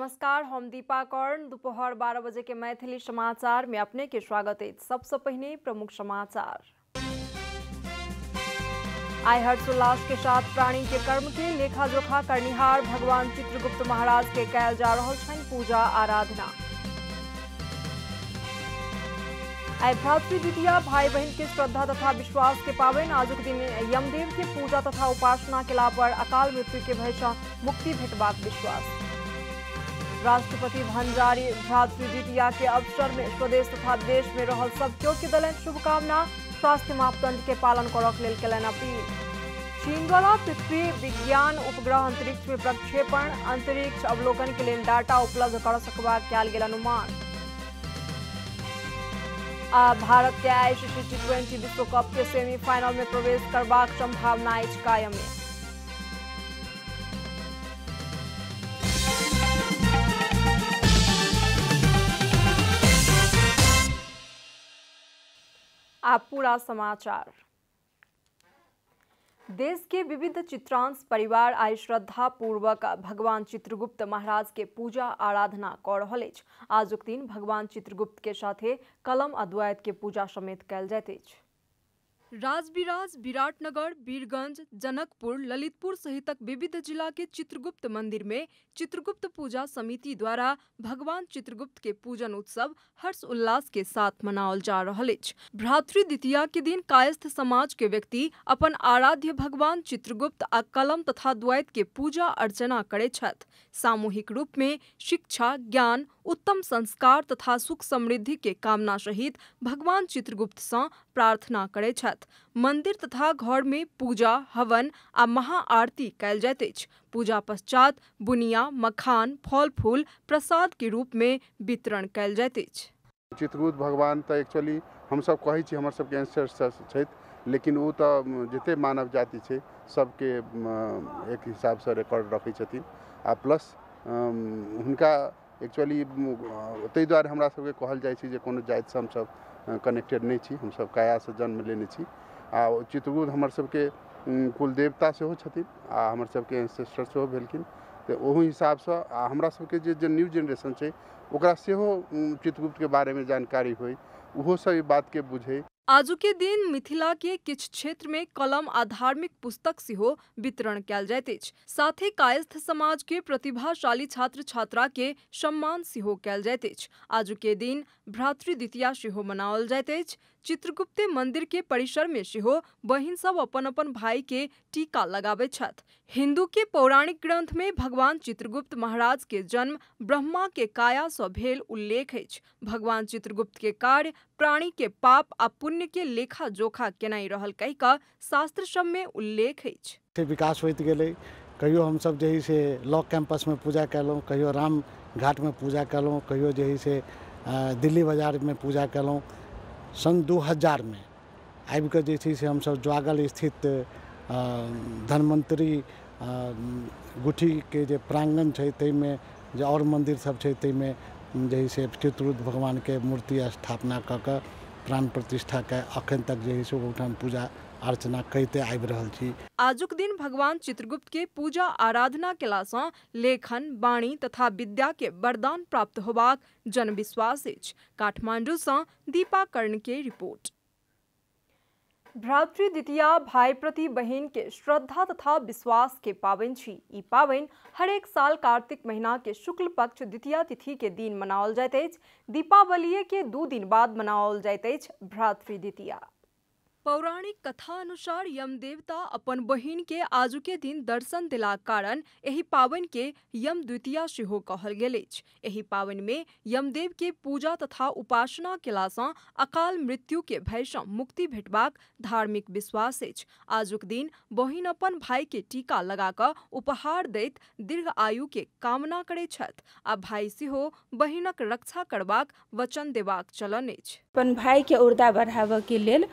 नमस्कार, हम दीपा कर्ण। दोपहर 12 बजे के मैथिली समाचार में अपने के स्वागत है। सबसे पहले प्रमुख समाचार। आय हर्षोल्लास के साथ प्राणी के कर्म के लेखा जोखा करनिहार भगवान चित्रगुप्त महाराज के कयल जा रहल छनि पूजा आराधना। आय भ्रातृ द्वितीया भाई बहन के श्रद्धा तथा विश्वास के पावन आजुक दिन यमदेव के पूजा तथा उपासना केला पर अकाल मृत्यु के भय सँ मुक्ति भेटबाक विश्वास। राष्ट्रपति भंडारी भ्रातृ द्वितीया के अवसर में स्वदेश तथा देश में रहल सब केओ के देलनि शुभकामना। स्वास्थ्य मापदंड के पालन करक लेल केलनि अपील। चीन द्वारा पृथ्वी विज्ञान उपग्रह अंतरिक्ष में प्रक्षेपण अंतरिक्ष अवलोकन के लिए डाटा उपलब्ध कर सकबाक कयल गेल अनुमान। भारत के आईसीसी T20 विश्व कप के सेमीफाइनल में प्रवेश करबाक संभावना अछि कायम। आप पूरा समाचार। देश के विविध चित्रांश परिवार आई श्रद्धा पूर्वक भगवान चित्रगुप्त महाराज के पूजा आराधना कर रहल अछि। आजुक दिन भगवान चित्रगुप्त के साथे कलम अद्वैत के पूजा समेत कयल जाइत अछि। राजबिराज, विराटनगर, वीरगंज, जनकपुर, ललितपुर सहितक विविध जिला के चित्रगुप्त मंदिर में चित्रगुप्त पूजा समिति द्वारा भगवान चित्रगुप्त के पूजन उत्सव हर्ष उल्लास के साथ मनाओल जा रहल अछि। भ्रातृ द्वितीया के दिन कायस्थ समाज के व्यक्ति अपन आराध्य भगवान चित्रगुप्त आ कलम तथा द्वैत के पूजा अर्चना करैत छथि। सामूहिक रूप में शिक्षा, ज्ञान, उत्तम संस्कार तथा सुख समृद्धि के कामना सहित भगवान चित्रगुप्त सँ प्रार्थना करैत छथि। मंदिर तथा घर में पूजा, हवन आ महाआरती कयल जाइत अछि। पूजा पश्चात बुनिया, मखान, फल फूल प्रसाद के रूप में वितरण कयल जाइत अछि। चित्रगुप्त भगवान तो एक्चुअली हम सब कहै छी हमर सबके एंसेस्टर्स छथि, लेकिन वो तो जते मानव जाति छै सबके एक हिसाब से रिकॉर्ड रखै छथिन आ प्लस हुनका एक्चुअली ताहि दुआरे हमरा सबके कहल जाइ छै जे कोनो जाति से हम सब कनेक्टेड नहीं छी। हम सब काया से जन्म लेने छी आ चित्रगुप्त हमर सबके कुल देवता सेहो छथिन आ हमर सबके एंसेस्टर सेहो भेलखिन। तो ओहि हिसाब से हमरा सबके जे न्यू जनरेशन छै ओकरा सेहो चित्रगुप्त के बारे में जानकारी होय, उहो सब ई बात के बुझे। आजु के दिन मिथिला के किछ क्षेत्र में कलम आ धार्मिक पुस्तक सेहो वितरण कयल जाइत अछि। साथे कायस्थ समाज के प्रतिभाशाली छात्र छात्रा के सम्मान सेहो कयल जाइत अछि। आजु के दिन भ्रातृ द्वितीया सेहो मनाओल जाइत अछि। चित्रगुप्त मंदिर के परिसर में सेहो बहिन सब अपन अपन भाई के टीका लगाबैत छथि। हिंदू के पौराणिक ग्रंथ में भगवान चित्रगुप्त महाराज के जन्म ब्रह्मा के काया सँ भेल उल्लेख अछि। भगवान चित्रगुप्त के कार्य प्राणी के पाप आ पुण्य के लेखा जोखा केनाई रहल कहि कऽ शास्त्र सब में उल्लेख अछि। विकास होइत गेलै, कहियो हम सब जे से लॉ कैंपस में पूजा केलहुँ, कहियो राम घाट में पूजा केलहुँ, कहियो जे से दिल्ली बाजार में पूजा केलहुँ। सन 2000 में आबि कऽ जे से हम सब ज्वागल स्थित धन्वंतरी गुठी के जे प्रांगण छै तै में जे और मंदिर सब छै तै में जे से चित्रगुप्त भगवान के मूर्ति स्थापना कऽ कऽ प्राण प्रतिष्ठा के अखन तक जे से ओठाम पूजा अर्चना करते आबि रहल छी। आजुक दिन भगवान चित्रगुप्त के पूजा आराधना केला सँ लेखन, वाणी तथा विद्या के वरदान प्राप्त होबाक जनविश्वास अछि। काठमांडू सँ दीपा कर्ण के रिपोर्ट। भ्रातृ द्वितीया भाई प्रति बहिन के श्रद्धा तथा विश्वास के पावन छी। ई पावन हर एक साल कार्तिक महीना के शुक्ल पक्ष द्वितीया तिथि के दिन मनाओल जाइत अछि। दीपावली के 2 दिन बाद मनाओल जाइत अछि भ्रातृ द्वितीया। पौराणिक कथा अनुसार यम देवता अपन बहिन के आजु के दिन दर्शन देलाक कारण एहि पावन के यम द्वितीया सेहो कहल गेल अछि। एहि पावन में यमदेव के पूजा तथा उपासना केला सँ अकाल मृत्यु के भय सँ मुक्ति भेटबाक धार्मिक विश्वास अछि। आजुक दिन बहिन अपन भाई के टीका लगा कऽ उपहार दैत दीर्घ आयु के कामना करैत छथि आ भाई सेहो बहिनक रक्षा करबाक वचन देबाक चलन अछि। अपन भाई के ऊर्जा बढ़ाबऽ के लेल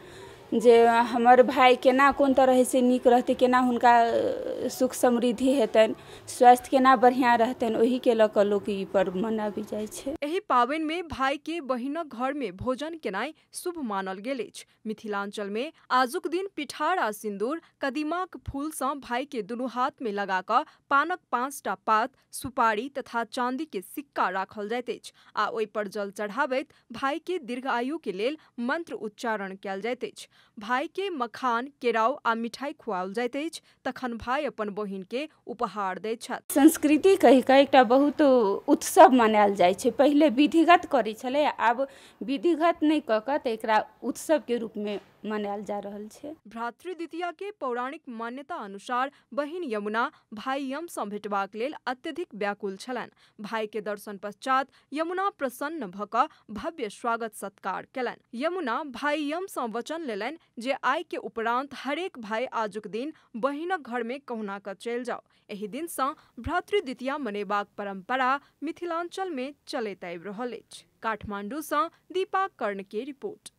जे हमर भाई केना कोन तरह से नीक रहते, केना हुनका सुख समृद्धि हेतन, स्वास्थ्य केना बढ़िया रहतन, ओही के लऽ कऽ लोक ई पर्व मनाबी जाइ छै। एही पाबनि में भाई के बहिनक घर में भोजन केनाइ शुभ मानल गेल अछि। मिथिलांचल में आजुक दिन पिठार आ सिन्दूर कदीमाक फूल सँ भाई के दुनू हाथ में लगा कऽ पानक 5टा पात, सुपारी तथा चांदी के सिक्का राखल जाइत अछि आ ओहि पर जल चढ़ाबैत भाई के दीर्घायु के लेल मंत्र उच्चारण कयल जाइत अछि। भाई के मखान, केराव आ मिठाई खुआओल जाइत अछि, तखन भाई अपन बहिन के उपहार दैत छथि। संस्कृति कहि कऽ एकटा बहुत उत्सव मनायल जाइ छै। पहिले विधिगत करै छलै, आब विधिगत नहि कऽ कऽ तऽ एकरा उत्सव के रूप में मनायल जा रहल छै। भ्रातृ द्वितीया के पौराणिक मान्यता अनुसार बहिन यमुना भाई यम सँ भेटबाक लेल अत्यधिक व्याकुल छलनि। भाई के दर्शन पश्चात यमुना प्रसन्न भऽ कऽ भव्य स्वागत सत्कार केलनि। यमुना भाई यम सँ वचन लेलनि जे आइ के उपरांत हरेक भाई आजुक दिन बहिनक घर में कहुना कऽ चलि जाओ। एहि दिन सँ भ्रातृ द्वितीया मनेबाक परंपरा मिथिलांचल में चलैत आबि रहल अछि। काठमांडू सँ दीपा कर्ण के रिपोर्ट।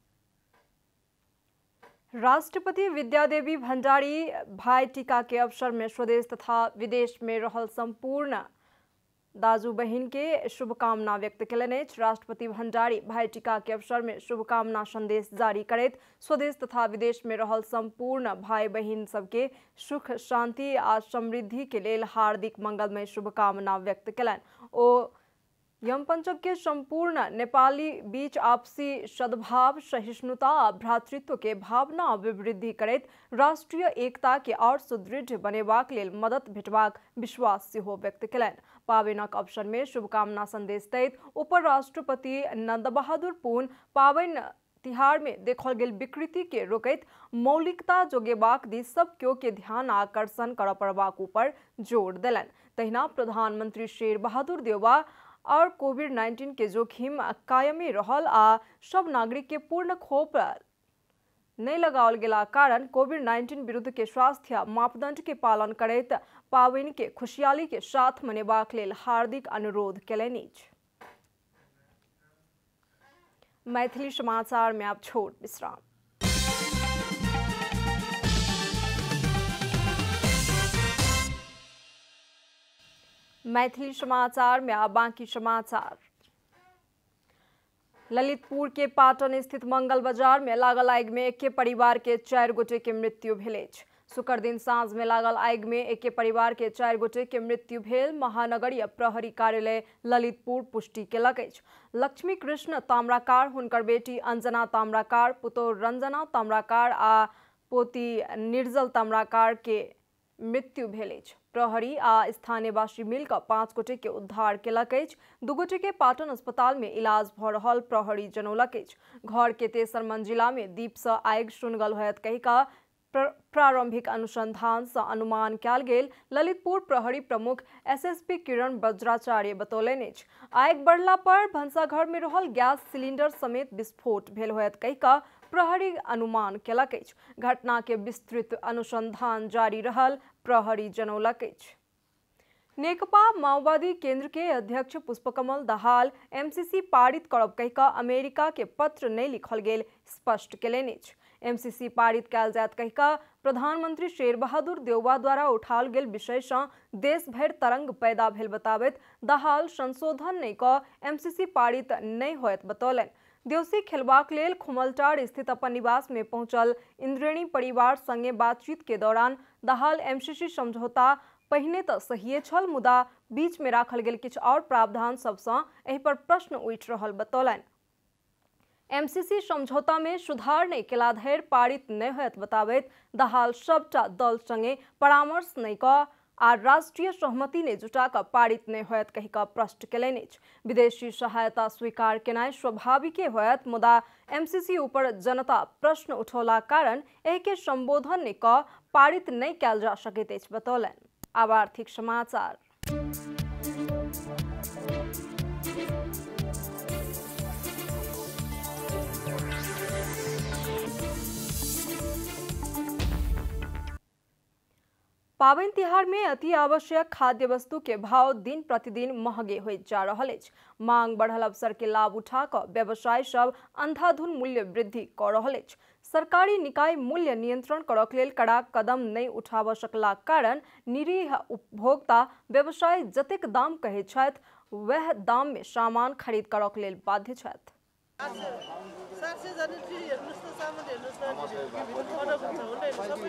राष्ट्रपति विद्यादेवी भंडारी भाई टीका के अवसर में स्वदेश तथा विदेश में रहल संपूर्ण दाजू बहिन के शुभकामना व्यक्त कयलनि अछि। राष्ट्रपति भंडारी भाई टीका के अवसर में शुभकामना संदेश जारी करैत स्वदेश तथा विदेश में रहल संपूर्ण भाई बहिन सबके सुख, शांति आ समृद्धि के लेल हार्दिक मंगलमय शुभकामना व्यक्त कयलनि। ओ यम पंचक के संपूर्ण नेपाली बीच आपसी सद्भाव, सहिष्णुता आ भ्रातृत्व के भावना अभिवृद्धि करैत राष्ट्रीय एकता के और सुदृढ़ बनेबाक लेल मदद भेटबाक विश्वास सेहो व्यक्त कयलनि। पाबनिक अवसर में शुभकामना संदेश दैत उपराष्ट्रपति नंद बहादुर पुन पाबनि तिहार में देखल गेल विकृति के रोकैत मौलिकता जोगेबाक दिस सब केओ के ध्यान आकर्षण करऽ पड़बाक ऊपर जोर देलनि। तहिना प्रधानमंत्री शेर बहादुर देउवा और कोविड-19 के जोखिम कायमे रहल आ सब नागरिक के पूर्ण खोप नहीं लगाओल गेला कारण कोविड-19 विरुद्ध के स्वास्थ्य मापदंड के पालन करैत पाबनि के खुशहाली के साथ मनेबाक लेल हार्दिक अनुरोध कयलनि अछि। मैथिली समाचार में आप छोट विश्राम। मैथिली समाचार में अब बाकी समाचार। ललितपुर के पाटन स्थित मंगल बाजार में लागल आगि में एके परिवार के 4 गोटे के मृत्यु भेल अछि। शुक्र दिन साँझ में लागल आगि में एके परिवार के 4 गोटे के मृत्यु भेल महानगरीय प्रहरी कार्यालय ललितपुर पुष्टि केलक अछि। लक्ष्मी कृष्ण ताम्राकार, हुनकर बेटी अंजना ताम्राकार, पुतौह रंजना ताम्राकार आ पोती निर्जल ताम्राकार के मृत्यु भेल अछि। प्रहरी आ स्थानीयवासी मिलकर 5 गोटे के उद्धार केलक अछि। 2 गोटे के पाटन अस्पताल में इलाज भऽ रहल प्रहरी जनौलक अछि। घर के 3 मंजिला में दीप सँ आगि सुनगल होयत कहि कऽ प्रारंभिक अनुसंधान से अनुमान कयल गेल। ललितपुर प्रहरी प्रमुख एसएसपी किरण वज्राचार्य बतौलनि अछि आगि बढ़ला पर भंसाघर में रहल गैस सिलेंडर समेत विस्फोट भेल होयत कहि कऽ प्रहरी अनुमान केलक अछि। घटना के विस्तृत अनुसंधान जारी रहल प्रहरी जनौलक अछि। नेकपा माओवादी केंद्र के अध्यक्ष पुष्पकमल दाहाल एमसीसी पारित करब कहि कऽ अमेरिका के पत्र नहीं लिखल गेल स्पष्ट केलनि अछि। एमसीसी पारित कयल जायत कहि कऽ प्रधानमंत्री शेर बहादुर देउवा द्वारा उठाओल गेल विषय सँ देश भरि तरंग पैदा भेल बताबैत दाहाल संशोधन नहीं कऽ एमसीसी पारित नहीं होयत बतौलनि। देवसी खेलबाक लेल खुमलटार स्थित अपन निवास में पहुंचल इंद्रेणी परिवार संगे बातचीत के दौरान दाहाल एमसीसी समझौता पहिने तऽ सहिए छल, मुदा बीच में राखल गेल किछु और प्रावधान सब सँ एहि पर प्रश्न उठि रहल बतौलनि। एमसीसी समझौता में सुधार नहीं केला धरि पारित नहीं होयत बताबैत दाहाल सबटा दल संगे परामर्श नहीं कऽ आ राष्ट्रीय सहमति ने जुटा कऽ पारित नहीं होयत कहि कऽ प्रश्न केलनि अछि। विदेशी सहायता स्वीकार केनाइ स्वाभाविके होयत, मुदा एमसीसी ऊपर जनता प्रश्न उठौला कारण एहि के संबोधन नहीं कऽ पारित नहीं कयल जा सकैत अछि बतौलनि। आब आर्थिक समाचार। पाबनि तिहार में अति आवश्यक खाद्य वस्तु के भाव दिन प्रतिदिन महगे होइत जा रहल अछि। मांग बढ़ल अवसर के लाभ उठा कऽ व्यवसायी सब अंधाधुंध मूल्य वृद्धि कऽ रहल अछि। सरकारी निकाय मूल्य नियंत्रण करक लेल कड़ा कदम नहीं उठाब सकलाक कारण निरीह उपभोक्ता व्यवसाय जतेक दाम कहै छथि वह दाम में सामान खरीद करक लेल बाध्य छथि।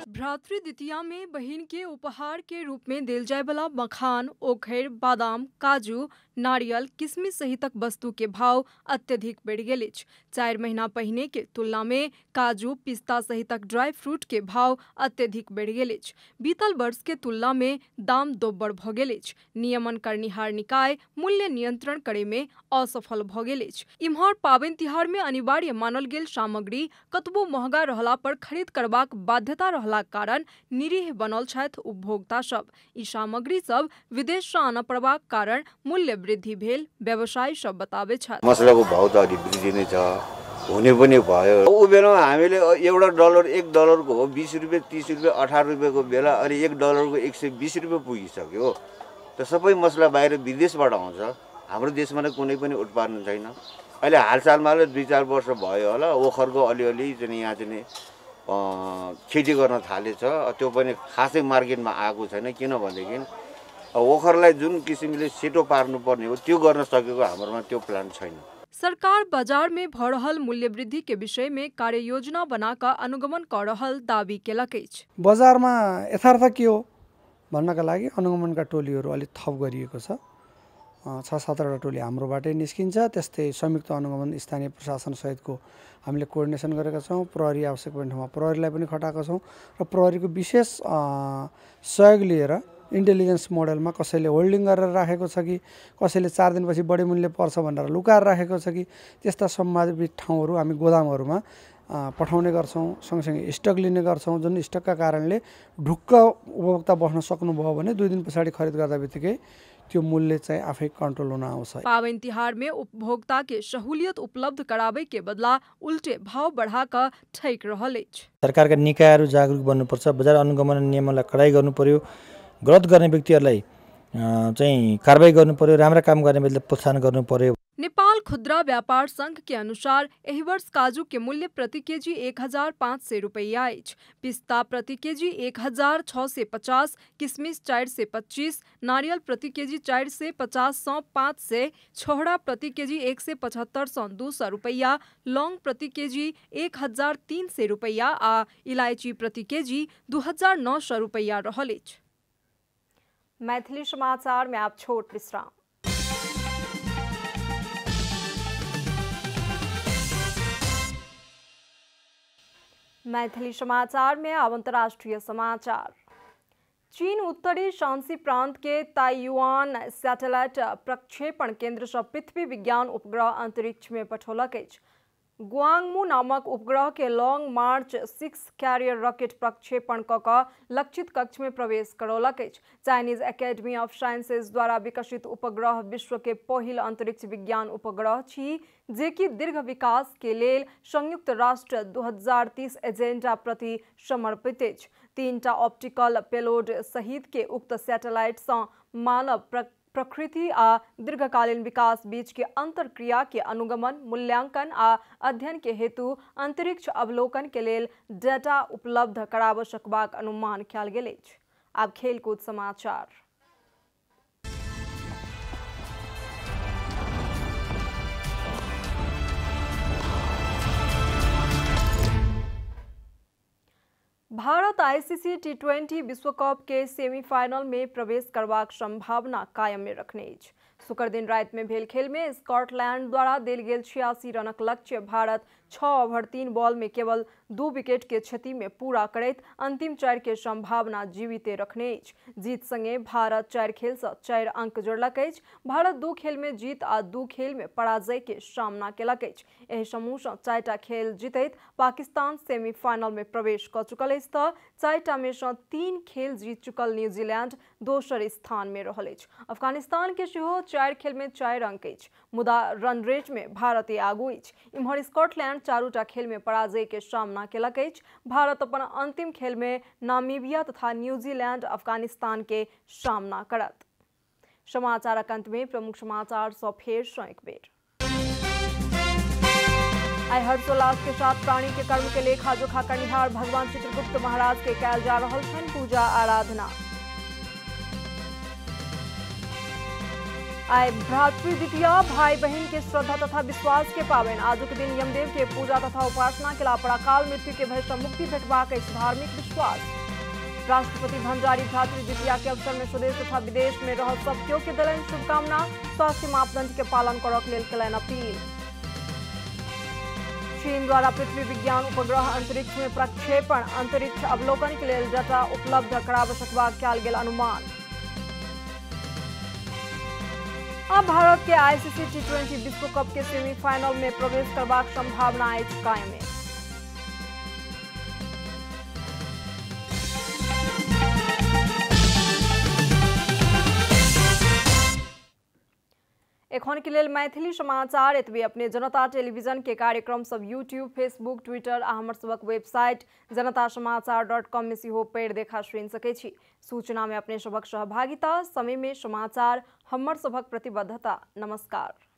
भ्रातृ द्वितीया में बहिन के उपहार के रूप में देल जाय वाला मखान, ओखर, बादाम, काजू, नारियल, किशमिश सहितक वस्तु के भाव अत्यधिक बढ़ गेल अछि। 4 महीना पहिने के तुलना में काजू, पिस्ता सहितक ड्राई फ्रूट के भाव अत्यधिक बढ़ गेल अछि। बीतल वर्ष के तुलना में दाम दोब्बर भ गेल अछि। नियमन करनिहार निकाय मूल्य नियंत्रण करे में असफल भ गेल अछि। इम्हर पाबनि तिहार में अनिवार्य मानल गेल सामग्री कतबो महंगा रहला पर खरीद करबाक बाध्यता रहला कारण निरीह बनल छथि उपभोक्ता सब। ई सामग्री सब विदेश से आनय पड़बाक कारण मूल्य वृद्धि भेल व्यवसायी सब बताबे छथि। मसलाको भाव त अलि वृद्धि नै छ, हुने पनि भयो। उ बेलामा हामीले एउटा डलर 1 डलरको हो 20 रुपैयाँ 30 रुपैयाँ 18 रुपैयाँको बेला अलि 1 डलरको 120 रुपैयाँ पुगिसक्यो। त सबै मसला बाहिर विदेशबाट आउँछ, हाम्रो देशमा नै कुनै पनि उत्पादन छैन। अहिले हालसालमा 2-4 वर्ष भयो होला ओखरको अलिअलि चाहिँ यहाँ चाहिँ खेती गर्न थालेछ। त्यो पनि खासै मार्केटमा आएको छैन, किनभनेदेखि ओखरलाई जुन किसिमले सेटो पार्नुपर्ने हो त्यो गर्न सकेको हाम्रोमा त्यो प्लान छैन। सरकार बाजार में भ रहल मूल्य वृद्धि के विषय में कार्य योजना बनाकर अनुगमन कर रहल दावी केलक अछि। बजारमा यथार्थ के हो भन्नका लागि अनुगमनका टोलीहरू अलि थप गरिएको छ। 6-7 टोली हाम्रोबाटै निस्किन्छ। त्यस्तै संयुक्त अनुगमन स्थानीय प्रशासन सहितको हामीले कोर्डिनेसन गरेका छौँ। प्रहरी आवश्यक पर्ने ठाउँमा प्रहरीलाई पनि खटाएका छौँ र प्रहरीको विशेष सहयोग लिएर इन्टेलिजेन्स मोडलमा कसैले होल्डिङ गरेर राखेको छ कि कसैले 4 दिनपछि बढी मूल्य पर्छ भनेर लुकाएर राखेको छ कि त्यस्ता सम्भावित ठाउँहरू हामी गोदामहरूमा पठाउने गर्छौँ। सँगसँगै स्टक लिने गर्छौँ। जुन स्टकका कारणले ढुक्क उपभोक्ता बस्न सक्नुभयो भने 2 दिन पछाडि खरिद गर्दा बित्तिकै त्यो मूल्य चाहिँ आफै कन्ट्रोल हुन आउँछ। पाबनि तिहार में उपभोक्ता के सहूलियत उपलब्ध करावे के बदला उल्टे भाव बढ़ाकर ठैक रहल अछि। सरकारका निकायहरू जागरुक बन्नुपर्छ। बजार अनुगमन नियमलाई कडाई गर्नु पर्यो। गलत गर्ने व्यक्तिहरूलाई चाहिँ कारबाही गर्नु पर्यो। राम्रा काम गर्ने व्यक्तिलाई प्रोत्साहन गर्नु पर्यो। नेपाल खुदरा व्यापार संघ के अनुसार एहि वर्ष काजू के मूल्य प्रति केजी 1500 रुपया अछि। पिस्ता प्रति केजी 1650, किशमिश 425, नारियल प्रति केजी 450 से 500, छोहड़ा प्रति केजी 175 से 200 रुपया, लौंग प्रति केजी 1300 रुपया आ इलायची प्रति केजी 2900 रुपया रहल अछि। मैथिली समाचार में आप छोट विश्राम। मैथिली समाचार में अब अंतर्राष्ट्रीय समाचार। चीन उत्तरी शांसी प्रांत के ताइयुआन सैटेलाइट प्रक्षेपण केंद्र से पृथ्वी विज्ञान उपग्रह अंतरिक्ष में पठौलक अछि। गुआंगमू नामक उपग्रह के लॉन्ग मार्च 6 कैरियर रॉकेट प्रक्षेपण क लक्षित कक्ष में प्रवेश करौलक अछि। चाइनीज एकेडमी ऑफ साइंसेज द्वारा विकसित उपग्रह विश्व के पहिल अंतरिक्ष विज्ञान उपग्रह अछि जे कि दीर्घ विकास के लेल संयुक्त राष्ट्र 2030 एजेंडा प्रति समर्पित अछि। 3टा ऑप्टिकल पेलोड सहित के उक्त सैटेलाइट से मानव प्रकृति आ दीर्घकालीन विकास बीच के अंतरक्रिया के अनुगमन, मूल्यांकन आ अध्ययन के हेतु अंतरिक्ष अवलोकन के लेल डेटा उपलब्ध कराब सकबाक अनुमान कयल गेल अछि। आब खेलकूद समाचार। भारत आईसीसी T20 विश्व कप के सेमीफाइनल में प्रवेश करबाक संभावना कायम में रखने अछि। शुक्र दिन रात में भेल खेल में स्कॉटलैंड द्वारा देल गेल 86 रनक लक्ष्य भारत 6 ओवर 3 बॉल में केवल 2 विकेट के क्षति में पूरा करैत अंतिम 4 के संभावना जीविते रखने अछि। जीत संगे भारत 4 खेल से 4 अंक जोड़लक अछि। भारत 2 खेल में जीत आ 2 खेल में पराजय के सामना केलक अछि। एहि समूह से 4टा खेल जीतैत पाकिस्तान सेमीफाइनल में प्रवेश क चुकल अछि त 4टा में से 3 खेल जीत चुकल न्यूजीलैंड दोसर स्थान में रहल अछि। अफगानिस्तान के सेहो 4 खेल में 4 अंक अछि, मुदा रन रेट में भारत आगू अछि। इम्हर स्कॉटलैंड 4टा खेल में पराजय के सामना केलक अछि। भारत अपन अंतिम खेल में नामीबिया तथा न्यूजीलैंड अफगानिस्तान के सामना करत। समाचारक अंत में प्रमुख समाचार सँ फेर सँ एक बेर। आइ हर्षोल्लास के साथ प्राणी के कर्म के लेखा जोखा करनिहार भगवान चित्रगुप्त महाराज के कयल जा रहल छनि पूजा आराधना। आइ भ्रातृ द्वितीया भाई बहन के श्रद्धा तथा विश्वास के पावन। आजुक दिन यमदेव के पूजा तथा उपासना के अकाल मृत्यु के भय से मुक्ति भेटबाक अछि धार्मिक विश्वास। राष्ट्रपति भंडारी भ्रातृ द्वितीया के अवसर में स्वदेश तथा विदेश में रहल सब केओ के देलनि शुभकामना। स्वास्थ्य मापदंड के पालन करक लेल कयलनि अपील। चीन द्वारा पृथ्वी विज्ञान उपग्रह अंतरिक्ष में प्रक्षेपण। अंतरिक्ष अवलोकन के लेल डाटा उपलब्ध कराब सकबाक कयल गेल अनुमान। अब भारत के आईसीसी टी20 विश्व कप के सेमीफाइनल में प्रवेश करबाक संभावना अछि कायम। एखन के लेल मैथिली समाचार एतबे। अपने जनता टेलीविजन के कार्यक्रम सब यूट्यूब, फेसबुक, ट्विटर आ हमर सबक वेबसाइट जनतासमाचार.com में सेहो पढ़ि देखा सुनि सकै छी। सूचना में अपने सबक सहभागिता, समय में समाचार हमर सबक प्रतिबद्धता। नमस्कार।